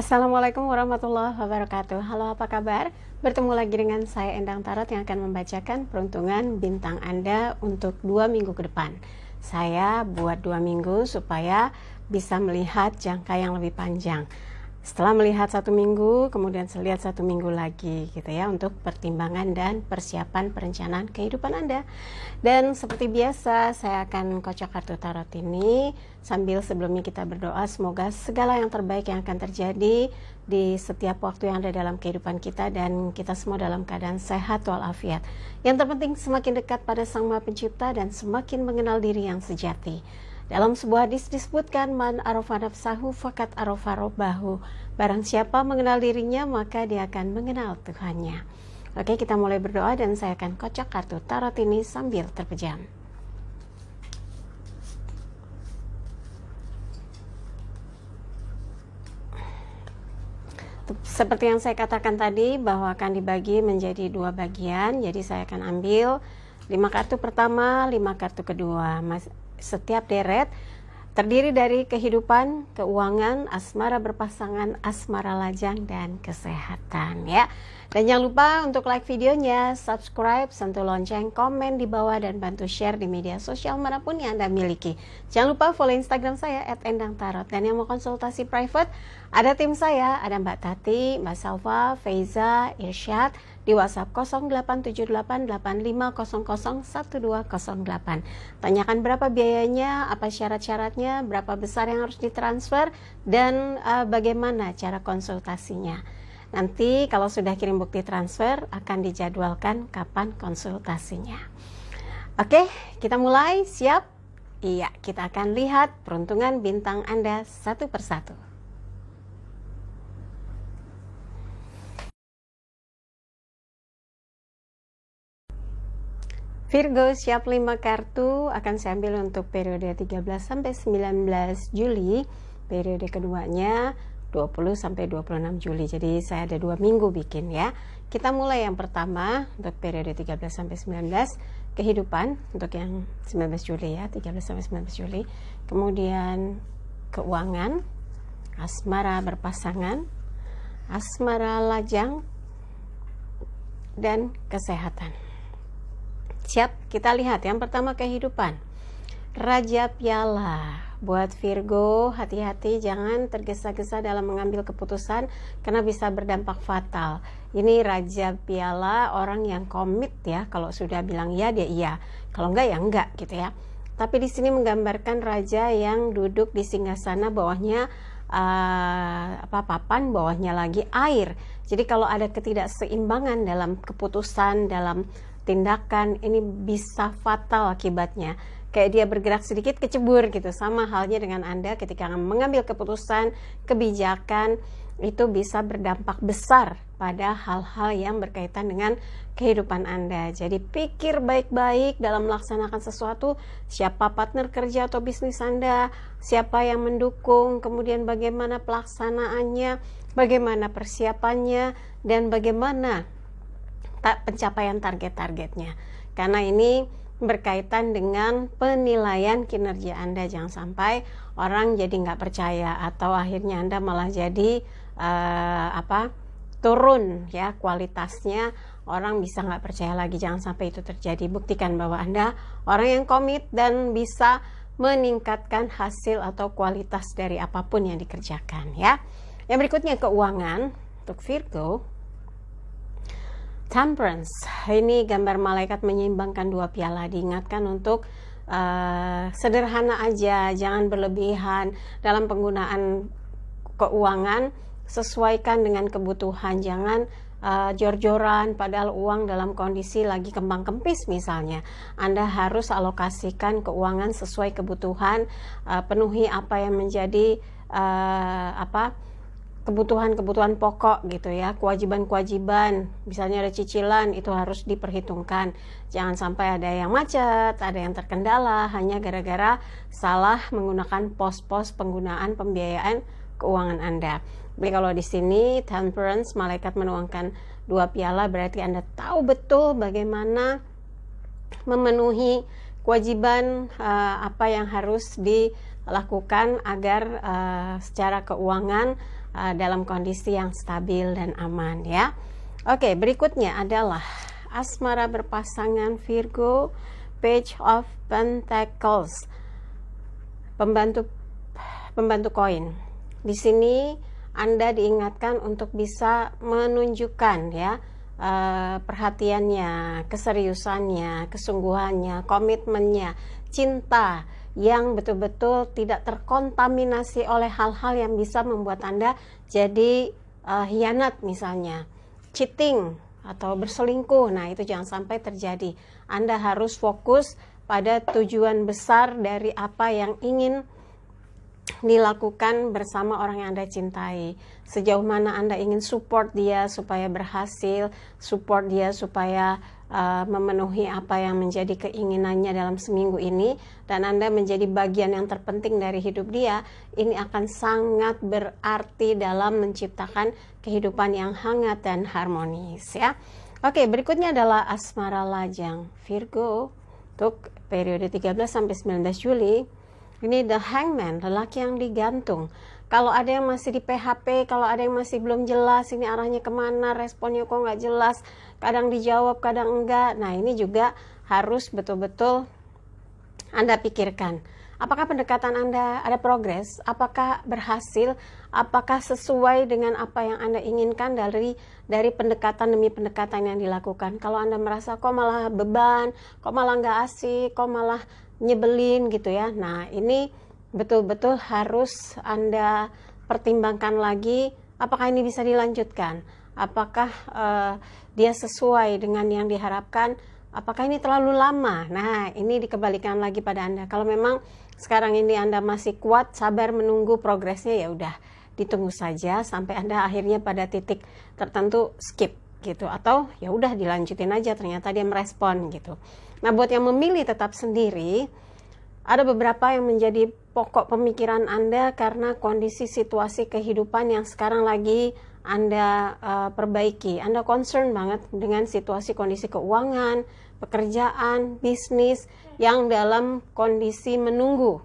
Assalamualaikum warahmatullahi wabarakatuh. Halo, apa kabar? Bertemu lagi dengan saya Endang Tarot yang akan membacakan peruntungan bintang Anda untuk 2 minggu ke depan. Saya buat 2 minggu supaya bisa melihat jangka yang lebih panjang. Setelah melihat 1 minggu, kemudian saya lihat 1 minggu lagi gitu ya, untuk pertimbangan dan persiapan perencanaan kehidupan Anda. Dan seperti biasa, saya akan kocok kartu tarot ini sambil sebelumnya kita berdoa semoga segala yang terbaik yang akan terjadi di setiap waktu yang ada dalam kehidupan kita dan kita semua dalam keadaan sehat walafiat. Yang terpenting semakin dekat pada Sang Maha Pencipta dan semakin mengenal diri yang sejati. Dalam sebuah hadis disebutkan, man arafa nafsahu fakat arafa rabbahu. Barang siapa mengenal dirinya, maka dia akan mengenal Tuhannya. Oke, kita mulai berdoa dan saya akan kocok kartu tarot ini sambil terpejam. Seperti yang saya katakan tadi, bahwa akan dibagi menjadi 2 bagian. Jadi saya akan ambil 5 kartu pertama, 5 kartu kedua. Setiap deret terdiri dari kehidupan, keuangan, asmara berpasangan, asmara lajang, dan kesehatan ya. Dan jangan lupa untuk like videonya, subscribe, sentuh lonceng, komen di bawah, dan bantu share di media sosial manapun yang Anda miliki. Jangan lupa follow Instagram saya @endangtarot. Dan yang mau konsultasi private, ada tim saya, ada Mbak Tati, Mbak Salva, Feiza, Irsyad, di WhatsApp 087885001208. Tanyakan berapa biayanya, apa syarat-syaratnya, berapa besar yang harus ditransfer, dan bagaimana cara konsultasinya. Nanti kalau sudah kirim bukti transfer akan dijadwalkan kapan konsultasinya. Oke, kita mulai. Siap? Iya, kita akan lihat peruntungan bintang Anda satu persatu. Virgo, siap 5 kartu akan saya ambil untuk periode 13 sampai 19 Juli. Periode keduanya 20 sampai 26 Juli. Jadi saya ada 2 minggu bikin ya. Kita mulai yang pertama untuk periode 13 sampai 19, kehidupan untuk yang 19 Juli ya, 13 sampai 19 Juli. Kemudian keuangan, asmara berpasangan, asmara lajang, dan kesehatan. Siap, kita lihat yang pertama kehidupan. Raja Piala. Buat Virgo, hati-hati jangan tergesa-gesa dalam mengambil keputusan karena bisa berdampak fatal. Ini Raja Piala, orang yang komit ya. Kalau sudah bilang iya, dia iya. Kalau enggak ya enggak gitu ya. Tapi di sini menggambarkan raja yang duduk di singgasana, bawahnya papan, bawahnya lagi air. Jadi kalau ada ketidakseimbangan dalam keputusan, dalam tindakan, ini bisa fatal akibatnya. Kayak dia bergerak sedikit kecebur gitu. Sama halnya dengan Anda ketika mengambil keputusan, kebijakan, itu bisa berdampak besar pada hal-hal yang berkaitan dengan kehidupan Anda. Jadi pikir baik-baik dalam melaksanakan sesuatu, siapa partner kerja atau bisnis Anda, siapa yang mendukung, kemudian bagaimana pelaksanaannya, bagaimana persiapannya, dan bagaimana pencapaian target-targetnya. Karena ini berkaitan dengan penilaian kinerja Anda. Jangan sampai orang jadi nggak percaya atau akhirnya Anda malah jadi turun ya kualitasnya, orang bisa nggak percaya lagi. Jangan sampai itu terjadi. Buktikan bahwa Anda orang yang komit dan bisa meningkatkan hasil atau kualitas dari apapun yang dikerjakan ya. Yang berikutnya keuangan untuk Virgo. Temperance, ini gambar malaikat menyeimbangkan 2 piala. Diingatkan untuk sederhana aja, jangan berlebihan dalam penggunaan keuangan. Sesuaikan dengan kebutuhan, jangan jor-joran padahal uang dalam kondisi lagi kembang kempis misalnya. Anda harus alokasikan keuangan sesuai kebutuhan, penuhi apa yang menjadi kebutuhan-kebutuhan pokok gitu ya. Kewajiban-kewajiban, misalnya ada cicilan, itu harus diperhitungkan. Jangan sampai ada yang macet, ada yang terkendala hanya gara-gara salah menggunakan pos-pos penggunaan pembiayaan keuangan Anda. Jadi kalau di sini temperance, malaikat menuangkan 2 piala, berarti Anda tahu betul bagaimana memenuhi kewajiban apa yang harus dilakukan agar secara keuangan dalam kondisi yang stabil dan aman ya. Oke, berikutnya adalah asmara berpasangan Virgo, Page of Pentacles, pembantu koin. Di sini Anda diingatkan untuk bisa menunjukkan ya perhatiannya, keseriusannya, kesungguhannya, komitmennya, cinta yang betul-betul tidak terkontaminasi oleh hal-hal yang bisa membuat Anda jadi hianat, misalnya cheating atau berselingkuh. Nah, itu jangan sampai terjadi. Anda harus fokus pada tujuan besar dari apa yang ingin dilakukan bersama orang yang Anda cintai. Sejauh mana Anda ingin support dia supaya berhasil, support dia supaya memenuhi apa yang menjadi keinginannya dalam seminggu ini, dan Anda menjadi bagian yang terpenting dari hidup dia. Ini akan sangat berarti dalam menciptakan kehidupan yang hangat dan harmonis ya. Oke, berikutnya adalah asmara lajang Virgo untuk periode 13 sampai 19 Juli. Ini The Hangman, lelaki yang digantung. Kalau ada yang masih di PHP, kalau ada yang masih belum jelas ini arahnya kemana, responnya kok nggak jelas, kadang dijawab, kadang enggak. Nah, ini juga harus betul-betul Anda pikirkan. Apakah pendekatan Anda ada progres? Apakah berhasil? Apakah sesuai dengan apa yang Anda inginkan dari pendekatan demi pendekatan yang dilakukan? Kalau Anda merasa kok malah beban, kok malah nggak asik, kok malah nyebelin gitu ya. Nah, ini betul-betul harus Anda pertimbangkan lagi, apakah ini bisa dilanjutkan? Apakah dia sesuai dengan yang diharapkan? Apakah ini terlalu lama? Nah, ini dikembalikan lagi pada Anda. Kalau memang sekarang ini Anda masih kuat, sabar menunggu progresnya, ya udah ditunggu saja sampai Anda akhirnya pada titik tertentu skip gitu, atau ya udah dilanjutin aja, ternyata dia merespon gitu. Nah, buat yang memilih tetap sendiri, ada beberapa yang menjadi pokok pemikiran Anda karena kondisi situasi kehidupan yang sekarang lagi Anda perbaiki. Anda concern banget dengan situasi kondisi keuangan, pekerjaan, bisnis yang dalam kondisi menunggu,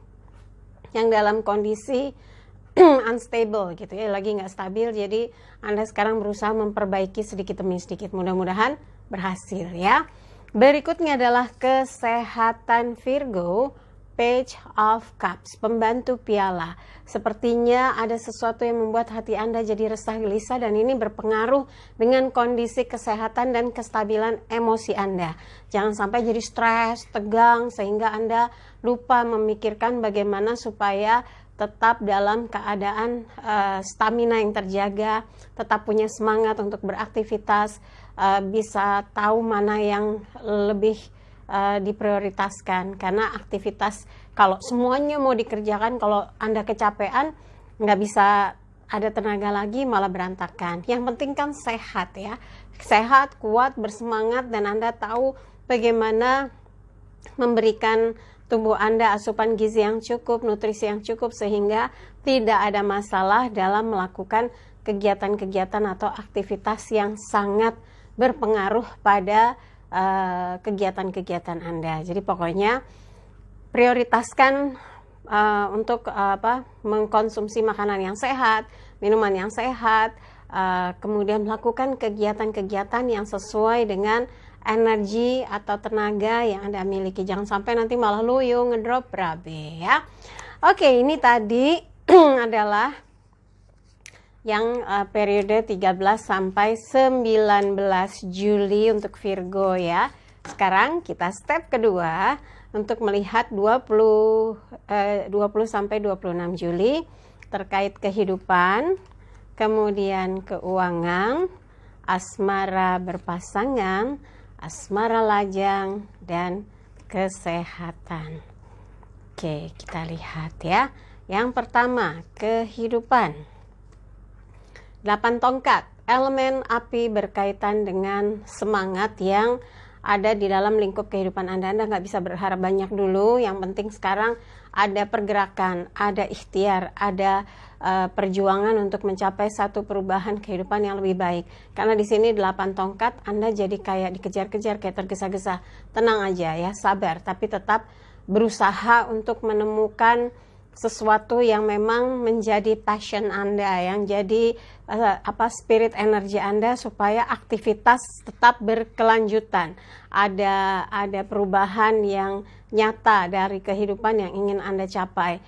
yang dalam kondisi unstable gitu ya, lagi nggak stabil. Jadi Anda sekarang berusaha memperbaiki sedikit demi sedikit, mudah-mudahan berhasil ya. Berikutnya adalah kesehatan Virgo, Page of Cups, pembantu piala. Sepertinya ada sesuatu yang membuat hati Anda jadi resah gelisah, dan ini berpengaruh dengan kondisi kesehatan dan kestabilan emosi Anda. Jangan sampai jadi stres, tegang, sehingga Anda lupa memikirkan bagaimana supaya tetap dalam keadaan stamina yang terjaga, tetap punya semangat untuk beraktivitas, bisa tahu mana yang lebih diprioritaskan. Karena aktivitas kalau semuanya mau dikerjakan, kalau Anda kecapean, nggak bisa ada tenaga lagi, malah berantakan. Yang penting kan sehat ya, sehat, kuat, bersemangat, dan Anda tahu bagaimana memberikan tubuh Anda asupan gizi yang cukup, nutrisi yang cukup, sehingga tidak ada masalah dalam melakukan kegiatan-kegiatan atau aktivitas yang sangat berpengaruh pada kegiatan-kegiatan Anda. Jadi pokoknya prioritaskan untuk mengkonsumsi makanan yang sehat, minuman yang sehat, kemudian melakukan kegiatan-kegiatan yang sesuai dengan energi atau tenaga yang Anda miliki. Jangan sampai nanti malah loyo, ngedrop, berabe ya. Oke, ini tadi adalah yang periode 13 sampai 19 Juli untuk Virgo ya. Sekarang kita step kedua untuk melihat 20 sampai 26 Juli terkait kehidupan, kemudian keuangan, asmara berpasangan, asmara lajang, dan kesehatan. Oke, kita lihat ya. Yang pertama, kehidupan. 8 tongkat, elemen api berkaitan dengan semangat yang ada di dalam lingkup kehidupan Anda. Anda nggak bisa berharap banyak dulu, yang penting sekarang ada pergerakan, ada ikhtiar, ada perjuangan untuk mencapai satu perubahan kehidupan yang lebih baik. Karena di sini 8 tongkat, Anda jadi kayak dikejar-kejar, kayak tergesa-gesa. Tenang aja ya, sabar, tapi tetap berusaha untuk menemukan sesuatu yang memang menjadi passion Anda, yang jadi spirit energi Anda, supaya aktivitas tetap berkelanjutan. Ada perubahan yang nyata dari kehidupan yang ingin Anda capai.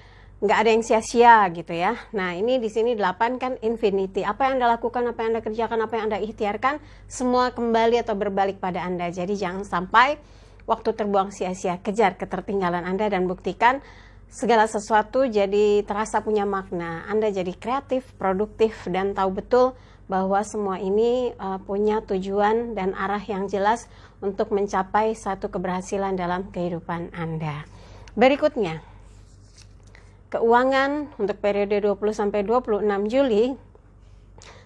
Nggak ada yang sia-sia gitu ya. Nah, ini di sini 8 kan infinity. Apa yang Anda lakukan, apa yang Anda kerjakan, apa yang Anda ikhtiarkan, semua kembali atau berbalik pada Anda. Jadi jangan sampai waktu terbuang sia-sia. Kejar ketertinggalan Anda dan buktikan segala sesuatu jadi terasa punya makna. Anda jadi kreatif, produktif, dan tahu betul bahwa semua ini punya tujuan dan arah yang jelas untuk mencapai satu keberhasilan dalam kehidupan Anda. Berikutnya, keuangan untuk periode 20-26 Juli.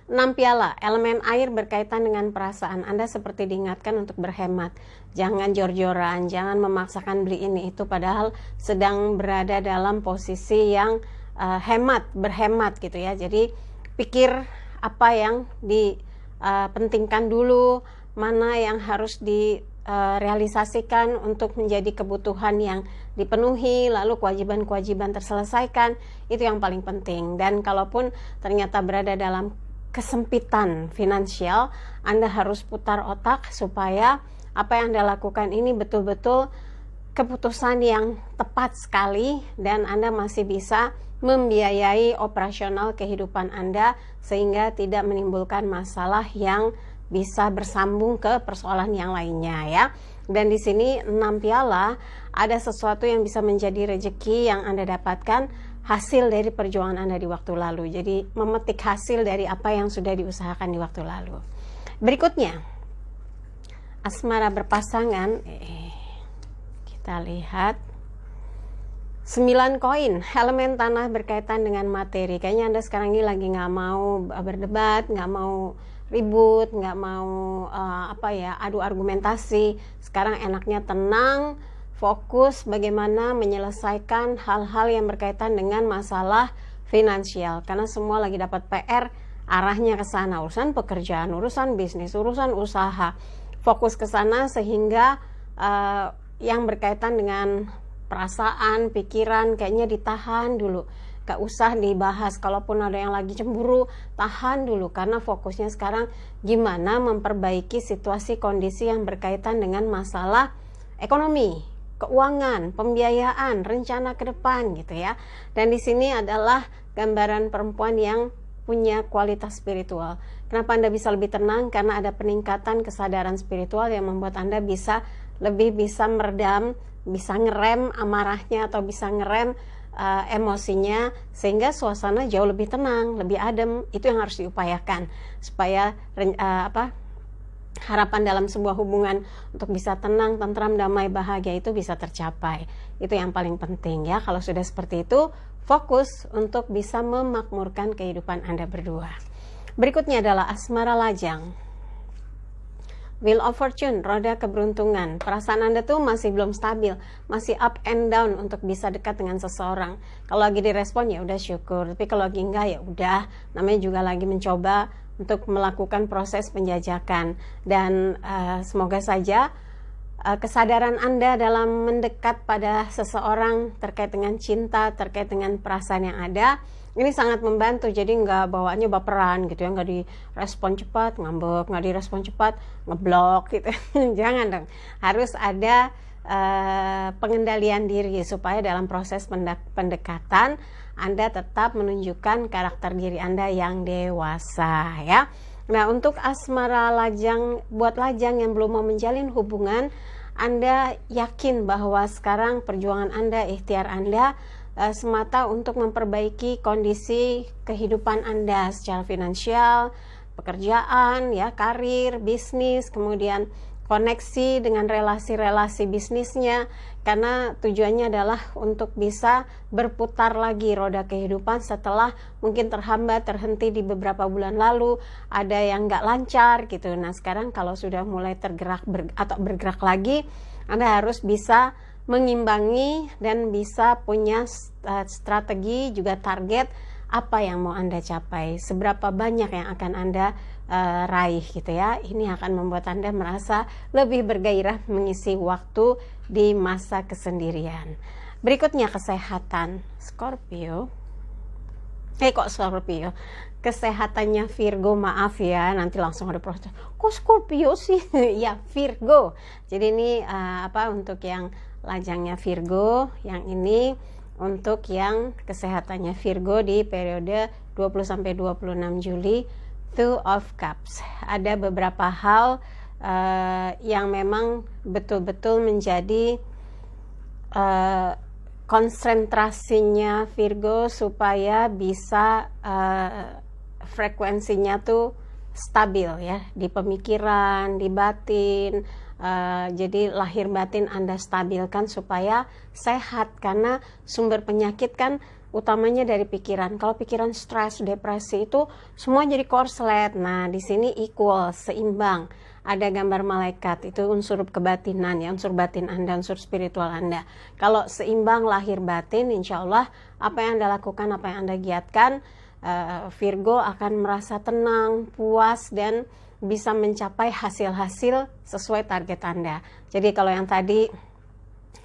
6 piala, elemen air berkaitan dengan perasaan. Anda seperti diingatkan untuk berhemat. Jangan jor-joran, jangan memaksakan beli ini itu, padahal sedang berada dalam posisi yang berhemat gitu ya. Jadi pikir apa yang dipentingkan dulu, mana yang harus direalisasikan untuk menjadi kebutuhan yang dipenuhi, lalu kewajiban-kewajiban terselesaikan. Itu yang paling penting. Dan kalaupun ternyata berada dalam kesempitan finansial, Anda harus putar otak supaya apa yang Anda lakukan ini betul-betul keputusan yang tepat sekali, dan Anda masih bisa membiayai operasional kehidupan Anda sehingga tidak menimbulkan masalah yang bisa bersambung ke persoalan yang lainnya ya. Dan di sini 6 piala, ada sesuatu yang bisa menjadi rezeki yang Anda dapatkan hasil dari perjuangan Anda di waktu lalu. Jadi memetik hasil dari apa yang sudah diusahakan di waktu lalu. Berikutnya, asmara berpasangan. Kita lihat 9 koin, elemen tanah berkaitan dengan materi. Kayaknya Anda sekarang ini lagi nggak mau berdebat, nggak mau ribut, nggak mau adu argumentasi. Sekarang enaknya tenang, fokus bagaimana menyelesaikan hal-hal yang berkaitan dengan masalah finansial, karena semua lagi dapat PR, arahnya ke sana, urusan pekerjaan, urusan bisnis, urusan usaha. Fokus ke sana sehingga yang berkaitan dengan perasaan, pikiran kayaknya ditahan dulu. Gak usah dibahas. Kalaupun ada yang lagi cemburu, tahan dulu, karena fokusnya sekarang gimana memperbaiki situasi kondisi yang berkaitan dengan masalah ekonomi, keuangan, pembiayaan, rencana ke depan gitu ya. Dan di sini adalah gambaran perempuan yang punya kualitas spiritual. Kenapa Anda bisa lebih tenang? Karena ada peningkatan kesadaran spiritual yang membuat Anda bisa meredam, bisa ngerem amarahnya atau bisa ngerem emosinya, sehingga suasana jauh lebih tenang, lebih adem. Itu yang harus diupayakan supaya harapan dalam sebuah hubungan untuk bisa tenang, tentram, damai, bahagia itu bisa tercapai. Itu yang paling penting ya. Kalau sudah seperti itu, fokus untuk bisa memakmurkan kehidupan Anda berdua. Berikutnya adalah asmara lajang. Wheel of Fortune, roda keberuntungan. Perasaan Anda tuh masih belum stabil, masih up and down untuk bisa dekat dengan seseorang. Kalau lagi direspon ya udah syukur, tapi kalau lagi enggak ya udah, namanya juga lagi mencoba untuk melakukan proses penjajakan. Dan semoga saja kesadaran Anda dalam mendekat pada seseorang terkait dengan cinta, terkait dengan perasaan yang ada, ini sangat membantu. Jadi nggak bawaannya baperan gitu ya, nggak direspon cepat ngambek, nggak direspon cepat ngeblok gitu. Jangan dong, harus ada pengendalian diri supaya dalam proses pendekatan Anda tetap menunjukkan karakter diri Anda yang dewasa ya. Nah, untuk asmara lajang, buat lajang yang belum mau menjalin hubungan, Anda yakin bahwa sekarang perjuangan Anda, ikhtiar Anda semata untuk memperbaiki kondisi kehidupan Anda secara finansial, pekerjaan, ya, karir, bisnis, kemudian koneksi dengan relasi-relasi bisnisnya, karena tujuannya adalah untuk bisa berputar lagi roda kehidupan setelah mungkin terhambat, terhenti di beberapa bulan lalu, ada yang nggak lancar gitu. Nah, sekarang kalau sudah mulai tergerak atau bergerak lagi, Anda harus bisa mengimbangi dan bisa punya strategi, juga target apa yang mau Anda capai, seberapa banyak yang akan Anda raih gitu ya. Ini akan membuat Anda merasa lebih bergairah mengisi waktu di masa kesendirian. Berikutnya kesehatan Scorpio. Kok Scorpio? Kesehatannya Virgo, maaf ya, nanti langsung ada protes. Kok Scorpio sih? Ya, Virgo. Jadi ini untuk yang lajangnya Virgo, yang ini untuk yang kesehatannya Virgo di periode 20 sampai 26 Juli, Two of Cups. Ada beberapa hal yang memang betul-betul menjadi konsentrasinya Virgo supaya bisa frekuensinya tuh stabil ya, di pemikiran, di batin. Jadi lahir batin Anda stabilkan supaya sehat, karena sumber penyakit kan utamanya dari pikiran. Kalau pikiran stres, depresi, itu semua jadi korslet. Nah, di sini equal, seimbang. Ada gambar malaikat, itu unsur kebatinan ya, unsur batin Anda, unsur spiritual Anda. Kalau seimbang lahir batin, insya Allah apa yang Anda lakukan, apa yang Anda giatkan, Virgo akan merasa tenang, puas, dan bisa mencapai hasil-hasil sesuai target Anda. Jadi kalau yang tadi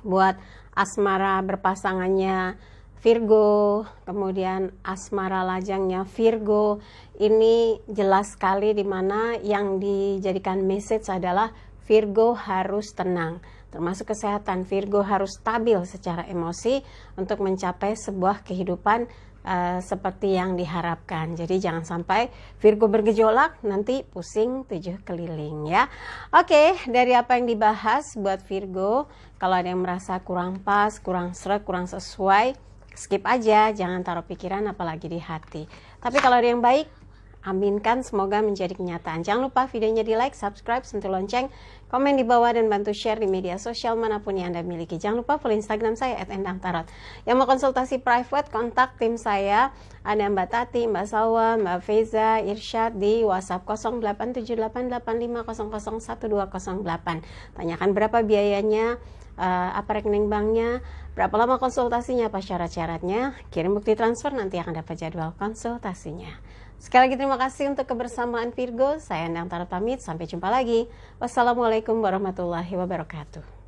buat asmara berpasangannya Virgo, kemudian asmara lajangnya Virgo, ini jelas sekali di mana yang dijadikan message adalah Virgo harus tenang. Termasuk kesehatan, Virgo harus stabil secara emosi untuk mencapai sebuah kehidupan seperti yang diharapkan. Jadi jangan sampai Virgo bergejolak, nanti pusing 7 keliling ya. Oke, dari apa yang dibahas buat Virgo, kalau ada yang merasa kurang pas, kurang sreg, kurang sesuai, skip aja, jangan taruh pikiran apalagi di hati. Tapi kalau ada yang baik, aminkan, semoga menjadi kenyataan. Jangan lupa videonya di like, subscribe, sentuh lonceng, komen di bawah, dan bantu share di media sosial manapun yang Anda miliki. Jangan lupa follow Instagram saya @endangtarot. Yang mau konsultasi private, kontak tim saya. Ada Mbak Tati, Mbak Salwa, Mbak Feza, Irsyad di WhatsApp 087885001208. Tanyakan berapa biayanya, apa rekening banknya, berapa lama konsultasinya, apa syarat-syaratnya, kirim bukti transfer, nanti akan dapat jadwal konsultasinya. Sekali lagi terima kasih untuk kebersamaan Virgo. Saya Endang Tarot pamit, sampai jumpa lagi. Wassalamualaikum warahmatullahi wabarakatuh.